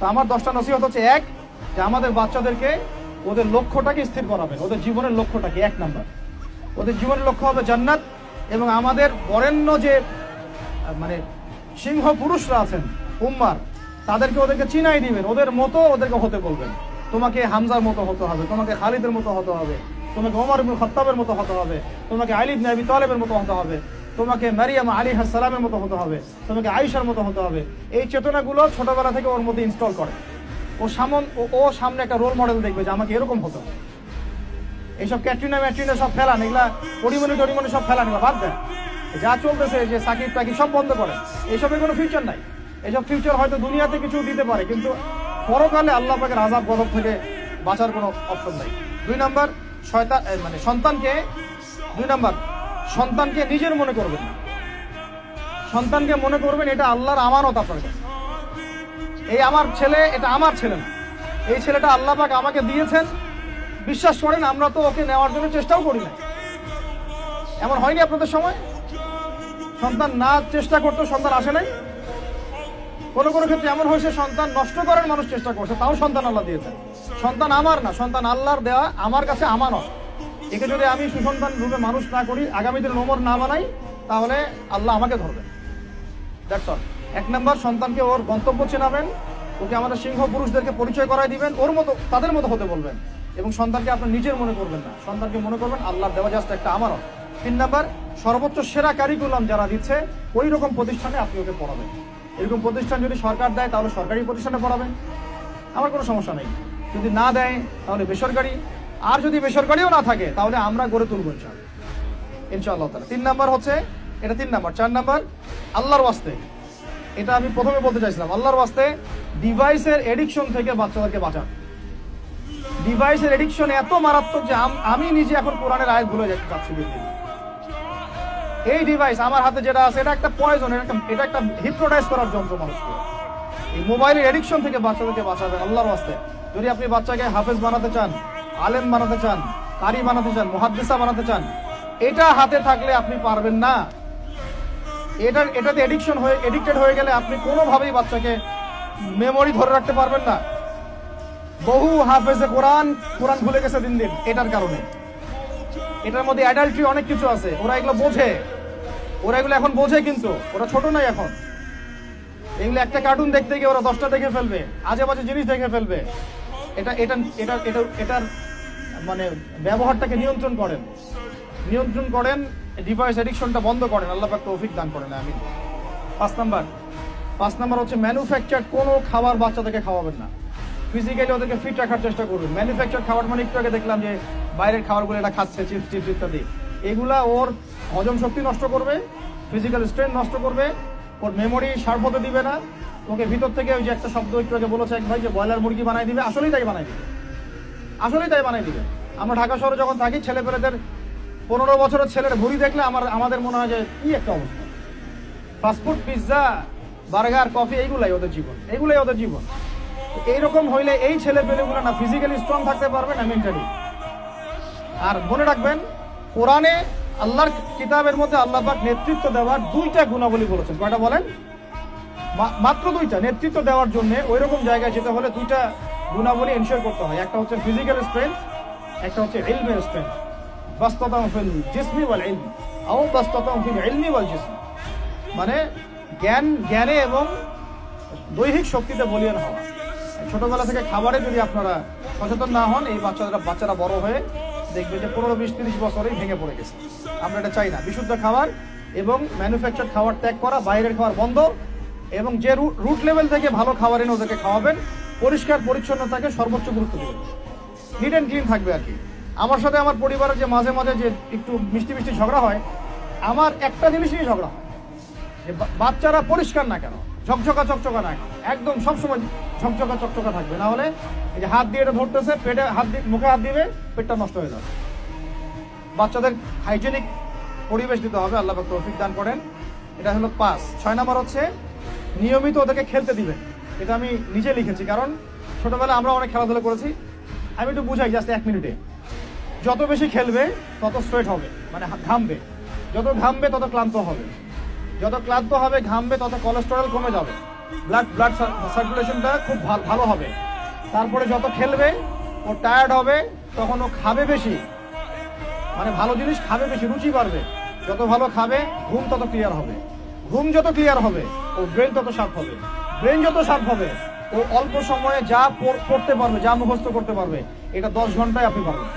তো আমার 10টা নসিহত হচ্ছে, এক, যে আমাদের বাচ্চাদেরকে ওদের লক্ষ্যটাকে স্থির করাবেন, ওদের জীবনের লক্ষ্যটাকে। 1 নাম্বার, ওদের জীবনের লক্ষ্য হবে জান্নাত। এবং আমাদের বরেণ্য যে মানে সিংহ পুরুষরা আছেন উম্মার, তাদেরকে ওদেরকে চিনাই দিবেন, ওদের মতো ওদেরকে হতে বলবেন। তোমাকে হামজার মতো হতে হবে, তোমাকে খালিদের মতো হতে হবে, তোমাকে ওমর ইবনে খাত্তাবের মতো হতে হবে, তোমাকে আলী ইবনে আবি তালেবের মতো হতে হবে, তোমাকে মারিয়াম আলাইহিস সালামের মতো হতে হবে, তোমাকে আয়েশার মতো হতে হবে। এই চেতনাগুলো ছোটবেলা থেকে ওর মধ্যে ইনস্টল করে। ও সামনে একটা রোল মডেল দেখবে যে আমাকে এরকম হতে হবে। এইসব ক্যাটরিনা সব ফেলান, এগুলা পরিমণি সব ফেলান, এগুলো বাদ দেন। যা চলতেছে যে সাকিব টাকিব সব বন্ধ করে, এইসবের কোনো ফিউচার নাই। এইসব ফিউচার হয়তো দুনিয়াতে কিছু দিতে পারে, কিন্তু পরকালে আল্লাহ পাকের আযাব গজব থেকে বাঁচার কোনো অপশন নাই। 2 নাম্বার, সন্তানকে নিজের মনে করবেন না। সন্তানকে মনে করবেন এটা আল্লাহর আমানত আপনার কাছে। এই আমার ছেলে, এটা আমার ছেলে না, এই ছেলেটা আল্লাহ পাক আমাকে দিয়েছেন। বিশ্বাস করেন, আমরা তো ওকে নেওয়ার জন্য চেষ্টাও করি না। এমন হয়নি আপনাদের সময়? সন্তান না চেষ্টা করতো সন্তান আসে নাই? কোনো ক্ষেত্রে এমন হয়েছে সন্তান নষ্ট করার মানুষ চেষ্টা করছে, তাও সন্তান আল্লাহ দিয়েছেন। সন্তান আমার না, সন্তান আল্লাহর দেওয়া, আমার কাছে আমানত। একে যদি আমি সুসন্তান রূপে মানুষ না করি, আগামী দিনে ওমর না বানাই, তাহলে আল্লাহ আমাকে ধরবেন। That's all. 1 নাম্বার, সন্তানকে ওর গন্তব্য চেনাবেন, ওকে আমাদের সিংহ পুরুষদেরকে পরিচয় করাই দিবেন, ওর মতো তাদের মতো হতে বলবেন। এবং সন্তানকে আপনার নিজের মনে করবেন না, সন্তানকে মনে করবেন আল্লাহর দেওয়া জাস্ট একটা আমানত। 3 নাম্বার, সর্বোচ্চ সেরা কারিকুলাম যারা দিচ্ছে ওই রকম প্রতিষ্ঠানে আপনি ওকে পড়াবেন। এরকম প্রতিষ্ঠান যদি সরকার দেয় তাহলে সরকারি প্রতিষ্ঠানে পড়াবেন, আমার কোনো সমস্যা নেই। যদি না দেয় তাহলে বেসরকারি, আর যদি বেসরকারিও না থাকে তাহলে আমরা গড়ে তুলব ইনশাআল্লাহ তাআলা। 3 নাম্বার হচ্ছে এটা, 3 নাম্বার। 4 নাম্বার, আল্লাহর ওয়াস্তে, এটা আমি প্রথমে বলতে চাইছিলাম, আল্লাহর ওয়াস্তে ডিভাইসের এডিকশন থেকে বাচ্চাদেরকে বাঁচান। ডিভাইসের এডিকশন এত মারাত্মক যে আমি নিজে এখন কোরআনের আয়াত ভুলে যাচ্ছি। এই ডিভাইস আমার হাতে যেটা আছে, এটা একটা পয়জন, এটা একটা হিপনোটাইজ করার যন্ত্র মানুষকে। এই মোবাইলের এডিকশন থেকে বাচ্চাদেরকে বাঁচাবেন আল্লাহর ওয়াস্তে। যদি আপনি বাচ্চাকে হাফেজ বানাতে চান, আলেম বানাতে চান, কারি বানাতে চান, মুহাদ্দিসা বানাতে চান, এটা হাতে থাকলে আপনি পারবেন না। এটাতে এডিক্টেড হয়ে গেলে আপনি কোনোভাবেই বাচ্চাকে মেমোরি ধরে রাখতে পারবেন না। বহু হাফেজে কোরআন ভুলে গেছে দিন দিন এটার কারণে। এটার মধ্যে অ্যাডাল্ট্রি অনেক কিছু আছে, ওরা এগুলো বোঝে, ওরা এগুলো এখন বোঝে, কিন্তু ওরা ছোট নাই এখন। এগুলো একটা কার্টুন দেখতে গিয়ে ওরা 10টা দেখে ফেলবে, আজে বাজে জিনিস দেখে ফেলবে। এটার মানে ব্যবহারটাকে নিয়ন্ত্রণ করেন, ডিভাইস এডিকশনটা বন্ধ করেন, আল্লাহ পাক তৌফিক দান করেন, আমিন। 5 নাম্বার হচ্ছে ম্যানুফ্যাকচার কোনো খাবার বাচ্চাদেরকে খাওয়াবেন না। ফিজিক্যালি ওদেরকে ফিট রাখার চেষ্টা করবেন। ম্যানুফ্যাকচার খাবার মানে একটু আগে দেখলাম যে বাইরের খাবারগুলো এটা খাচ্ছে, চিপস ইত্যাদি, এগুলা ওর হজম শক্তি নষ্ট করবে, ফিজিক্যাল স্ট্রেংথ নষ্ট করবে, ওর মেমোরি শার্প হতে দিবে না। ওকে ভিতর থেকে ওই যে একটা শব্দ একটু আগে বলেছে এক ভাই, যে ব্রয়লার মুরগি বানাই দিবে, আসলেই তাই বানাই দিবে। আমরা ঢাকা শহরে যখন থাকি, ছেলেপেলেদের 15 বছরের ছেলের ভুঁড়ি দেখলে আমাদের মনে হয় যে কি একটা অবস্থা। ফাস্টফুড, পিৎজা, বার্গার, কফি, এইগুলাই ওদের জীবন। এইরকম হইলে এই ছেলেপেলেগুলো না ফিজিক্যালি স্ট্রং থাকতে পারবে না মেন্টালি। আর মনে রাখবেন, কোরআনে আল্লাহর কিতাবের মধ্যে আল্লাহ পাক নেতৃত্ব দেওয়ার 2টা গুণাবলী বলেছেন। কয়টা বলেন? মাত্র 2টা। নেতৃত্ব দেওয়ার জন্য ওইরকম জায়গায় যেতে হলে 2টা গুণাবলী এনশিওর করতে হয়। একটা হচ্ছে ফিজিক্যাল স্ট্রেংথ, একটা হচ্ছে ইলমের স্ট্রেংথ। বাসতাতাম ফিল জিসমি ওয়াল ইলম আও বাসতাতাম ফিল ইলমি ওয়াল জিসম, মানে জ্ঞানে এবং দৈহিক শক্তিতে বলীয়ান হওয়া। ছোটবেলা থেকে খাবারে যদি আপনারা সচেতন না হন, এই বাচ্চারা বড় হয়ে দেখবে যে 15, 20, 30 বছরেই ভেঙে পড়ে গেছে। আমরা এটা চাই না। বিশুদ্ধ খাবার এবং ম্যানুফ্যাকচার খাবার ত্যাগ করা, বাইরের খাবার বন্ধ, এবং যে রুট লেভেল থেকে ভালো খাবার এনে ওদেরকে খাওয়াবেন। পরিষ্কার পরিচ্ছন্নতাকে সর্বোচ্চ গুরুত্ব দেবেন, নিট অ্যান্ড ক্লিন থাকবে আর কি। আমার সাথে আমার পরিবারের যে মাঝে মাঝে যে একটু মিষ্টি ঝগড়া হয়, আমার একটা জিনিস নিয়ে ঝগড়া হয়, যে বাচ্চারা পরিষ্কার না কেন, ঝকঝকা চকচকা না, একদম সবসময় ঝকঝকা চকচকা থাকবে, না হলে এই যে হাত দিয়ে এটা ধরতেছে, পেটে হাত দিয়ে, মুখে হাত দিবে, পেটটা নষ্ট হয়ে যাবে। বাচ্চাদের হাইজেনিক পরিবেশ দিতে হবে, আল্লাহ পাক তৌফিক দান করেন। এটা হলো 5। 6 নাম্বার হচ্ছে নিয়মিত ওদেরকে খেলতে দিবেন। এটা আমি নিজে লিখেছি, কারণ ছোটবেলায় আমরা অনেক খেলাধুলা করেছি। আমি একটু বুঝাই জাস্ট 1 মিনিটে। যত বেশি খেলবে তত সোয়েট হবে, মানে ঘামবে, যত ঘামবে তত ক্লান্ত হবে, যত ক্লান্ত হবে ঘামবে তত কোলেস্টেরল কমে যাবে, ব্লাড সার্কুলেশনটা খুব ভালো হবে। তারপরে যত খেলবে ও টায়ার্ড হবে, তখন ও খাবে বেশি, মানে ভালো জিনিস খাবে বেশি, রুচি বাড়বে। যত ভালো খাবে ঘুম তত ক্লিয়ার হবে, ঘুম যত ক্লিয়ার হবে ও ব্রেন তত শার্প হবে, ব্রেন যত শার্প হবে ও অল্প সময়ে যা পড়তে পারবে, যা মুখস্থ করতে পারবে, এটা 10 ঘন্টায় আপনি পারবেন।